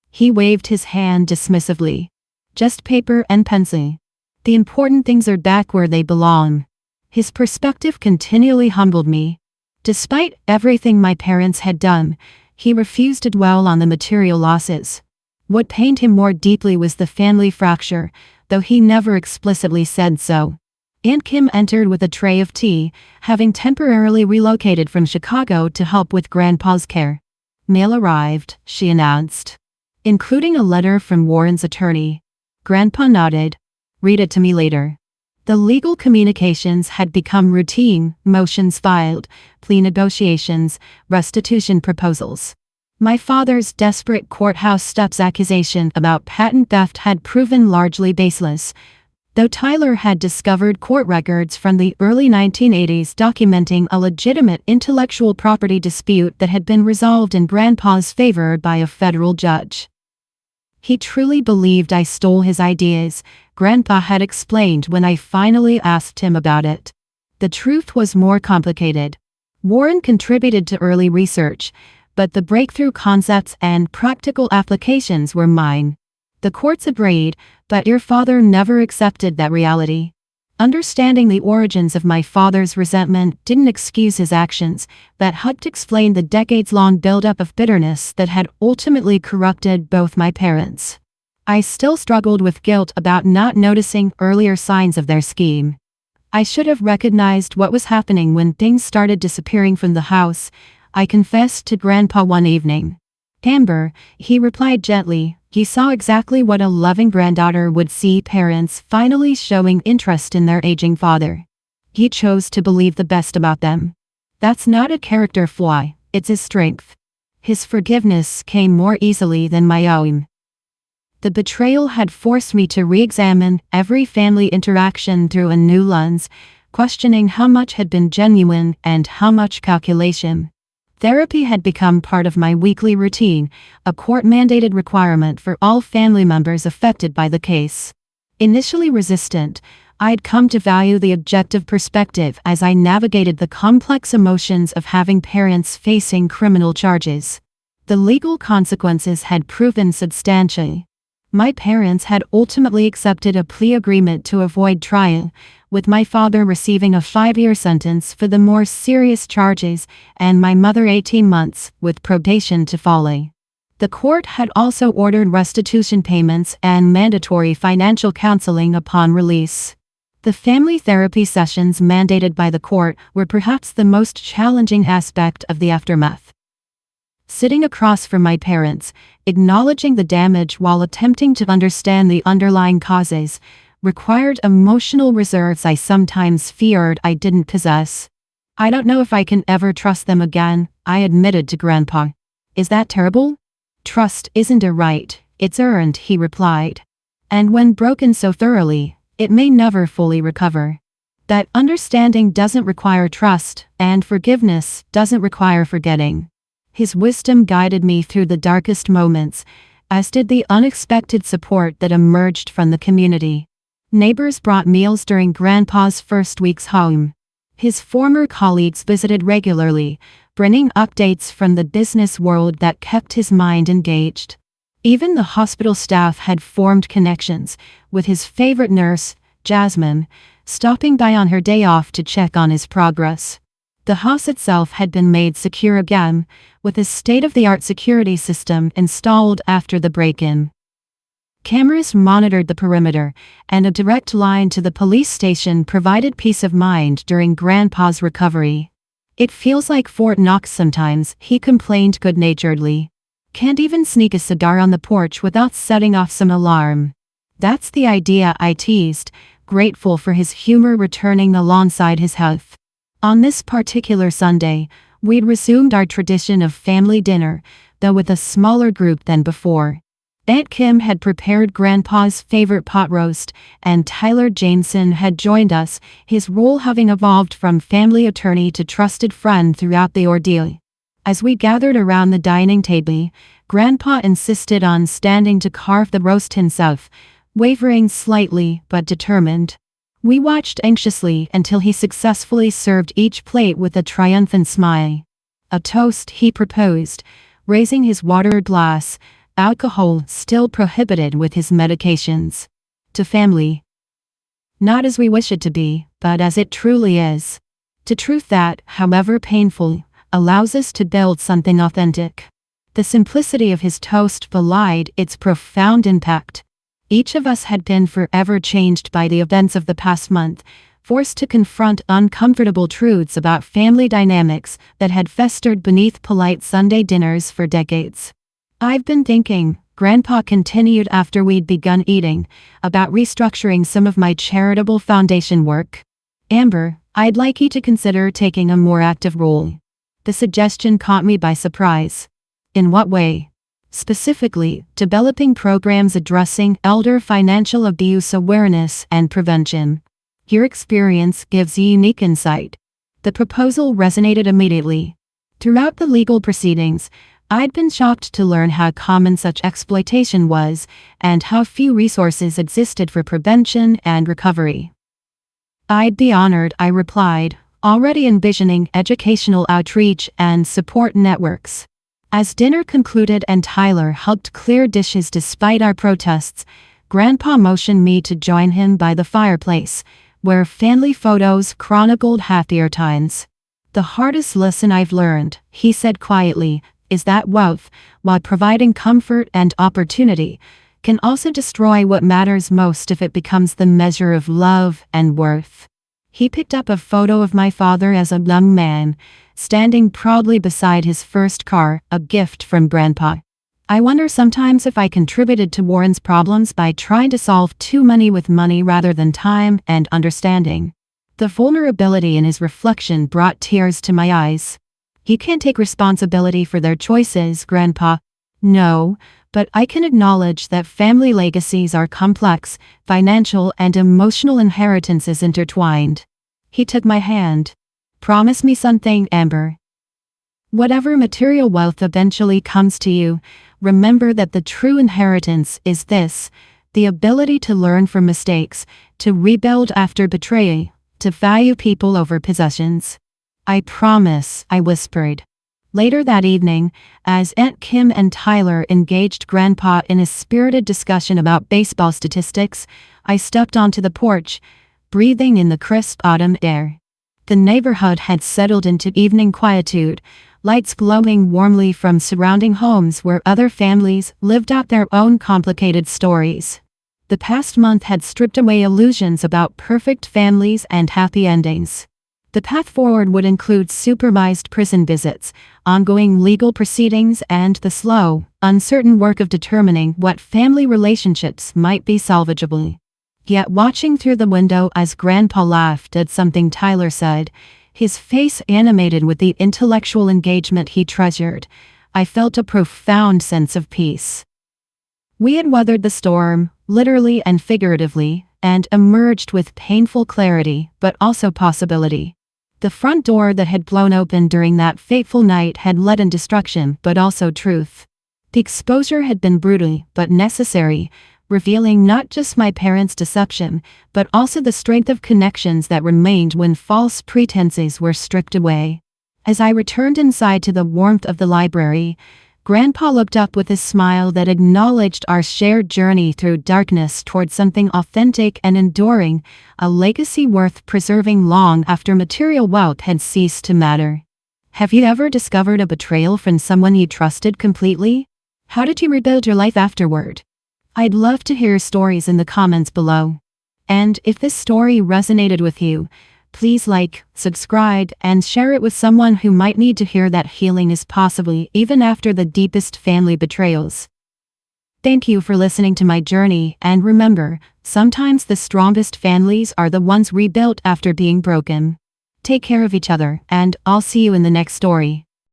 He waved his hand dismissively. "Just paper and pencil. The important things are back where they belong." His perspective continually humbled me. Despite everything my parents had done, he refused to dwell on the material losses. What pained him more deeply was the family fracture, though he never explicitly said so. Aunt Kim entered with a tray of tea, having temporarily relocated from Chicago to help with Grandpa's care. "Mail arrived," she announced, including a letter from Warren's attorney. Grandpa nodded. "Read it to me later." The legal communications had become routine: motions filed, plea negotiations, restitution proposals. My father's desperate courthouse steps accusation about patent theft had proven largely baseless, though Tyler had discovered court records from the early 1980s documenting a legitimate intellectual property dispute that had been resolved in Grandpa's favor by a federal judge. He truly believed I stole his ideas, Grandpa had explained when I finally asked him about it. The truth was more complicated. Warren contributed to early research, but the breakthrough concepts and practical applications were mine. The courts agreed, but your father never accepted that reality. Understanding the origins of my father's resentment didn't excuse his actions, but helped explain the decades-long buildup of bitterness that had ultimately corrupted both my parents. I still struggled with guilt about not noticing earlier signs of their scheme. I should have recognized what was happening when things started disappearing from the house, I confessed to Grandpa one evening. "Amber," he replied gently, "he saw exactly what a loving granddaughter would see: parents finally showing interest in their aging father. He chose to believe the best about them. That's not a character flaw, it's his strength." His forgiveness came more easily than my own. The betrayal had forced me to re-examine every family interaction through a new lens, questioning how much had been genuine and how much calculation. Therapy had become part of my weekly routine, a court-mandated requirement for all family members affected by the case. Initially resistant, I'd come to value the objective perspective as I navigated the complex emotions of having parents facing criminal charges. The legal consequences had proven substantial. My parents had ultimately accepted a plea agreement to avoid trial, with my father receiving a 5-year sentence for the more serious charges, and my mother 18 months, with probation to follow. The court had also ordered restitution payments and mandatory financial counseling upon release. The family therapy sessions mandated by the court were perhaps the most challenging aspect of the aftermath. Sitting across from my parents, acknowledging the damage while attempting to understand the underlying causes, required emotional reserves I sometimes feared I didn't possess. "I don't know if I can ever trust them again," I admitted to Grandpa. "Is that terrible?" "Trust isn't a right, it's earned," he replied. "And when broken so thoroughly, it may never fully recover. That understanding doesn't require trust, and forgiveness doesn't require forgetting." His wisdom guided me through the darkest moments, as did the unexpected support that emerged from the community. Neighbors brought meals during Grandpa's first weeks home. His former colleagues visited regularly, bringing updates from the business world that kept his mind engaged. Even the hospital staff had formed connections, with his favorite nurse, Jasmine, stopping by on her day off to check on his progress. The house itself had been made secure again, with a state-of-the-art security system installed after the break-in. Cameras monitored the perimeter, and a direct line to the police station provided peace of mind during Grandpa's recovery. "It feels like Fort Knox sometimes," he complained good-naturedly. "Can't even sneak a cigar on the porch without setting off some alarm." "That's the idea," I teased, grateful for his humor returning alongside his health. On this particular Sunday, we'd resumed our tradition of family dinner, though with a smaller group than before. Aunt Kim had prepared Grandpa's favorite pot roast, and Tyler Jameson had joined us, his role having evolved from family attorney to trusted friend throughout the ordeal. As we gathered around the dining table, Grandpa insisted on standing to carve the roast himself, wavering slightly but determined. We watched anxiously until he successfully served each plate with a triumphant smile. A toast, he proposed, raising his water glass, alcohol still prohibited with his medications. To family. Not as we wish it to be, but as it truly is. To truth that, however painful, allows us to build something authentic. The simplicity of his toast belied its profound impact. Each of us had been forever changed by the events of the past month, forced to confront uncomfortable truths about family dynamics that had festered beneath polite Sunday dinners for decades. I've been thinking, Grandpa continued after we'd begun eating, about restructuring some of my charitable foundation work. Amber, I'd like you to consider taking a more active role. The suggestion caught me by surprise. In what way? Specifically, developing programs addressing elder financial abuse awareness and prevention. Your experience gives unique insight. The proposal resonated immediately. Throughout the legal proceedings, I'd been shocked to learn how common such exploitation was, and how few resources existed for prevention and recovery. I'd be honored, I replied, already envisioning educational outreach and support networks. As dinner concluded and Tyler helped clear dishes despite our protests, Grandpa motioned me to join him by the fireplace, where family photos chronicled happier times. The hardest lesson I've learned, he said quietly, is that wealth, while providing comfort and opportunity, can also destroy what matters most if it becomes the measure of love and worth. He picked up a photo of my father as a young man, standing proudly beside his first car, a gift from Grandpa. I wonder sometimes if I contributed to Warren's problems by trying to solve too many with money rather than time and understanding. The vulnerability in his reflection brought tears to my eyes. He can't take responsibility for their choices, Grandpa. No, but I can acknowledge that family legacies are complex, financial and emotional inheritances intertwined. He took my hand. Promise me something, Amber. Whatever material wealth eventually comes to you, remember that the true inheritance is this: the ability to learn from mistakes, to rebuild after betrayal, to value people over possessions. I promise, I whispered. Later that evening, as Aunt Kim and Tyler engaged Grandpa in a spirited discussion about baseball statistics, I stepped onto the porch, breathing in the crisp autumn air. The neighborhood had settled into evening quietude, lights glowing warmly from surrounding homes where other families lived out their own complicated stories. The past month had stripped away illusions about perfect families and happy endings. The path forward would include supervised prison visits, ongoing legal proceedings, and the slow, uncertain work of determining what family relationships might be salvageable. Yet watching through the window as Grandpa laughed at something Tyler said, his face animated with the intellectual engagement he treasured, I felt a profound sense of peace. We had weathered the storm, literally and figuratively, and emerged with painful clarity, but also possibility. The front door that had blown open during that fateful night had led in destruction, but also truth. The exposure had been brutal, but necessary, revealing not just my parents' deception, but also the strength of connections that remained when false pretenses were stripped away. As I returned inside to the warmth of the library, Grandpa looked up with a smile that acknowledged our shared journey through darkness toward something authentic and enduring, a legacy worth preserving long after material wealth had ceased to matter. Have you ever discovered a betrayal from someone you trusted completely? How did you rebuild your life afterward? I'd love to hear stories in the comments below. And if this story resonated with you, please like, subscribe, and share it with someone who might need to hear that healing is possible even after the deepest family betrayals. Thank you for listening to my journey, and remember, sometimes the strongest families are the ones rebuilt after being broken. Take care of each other, and I'll see you in the next story.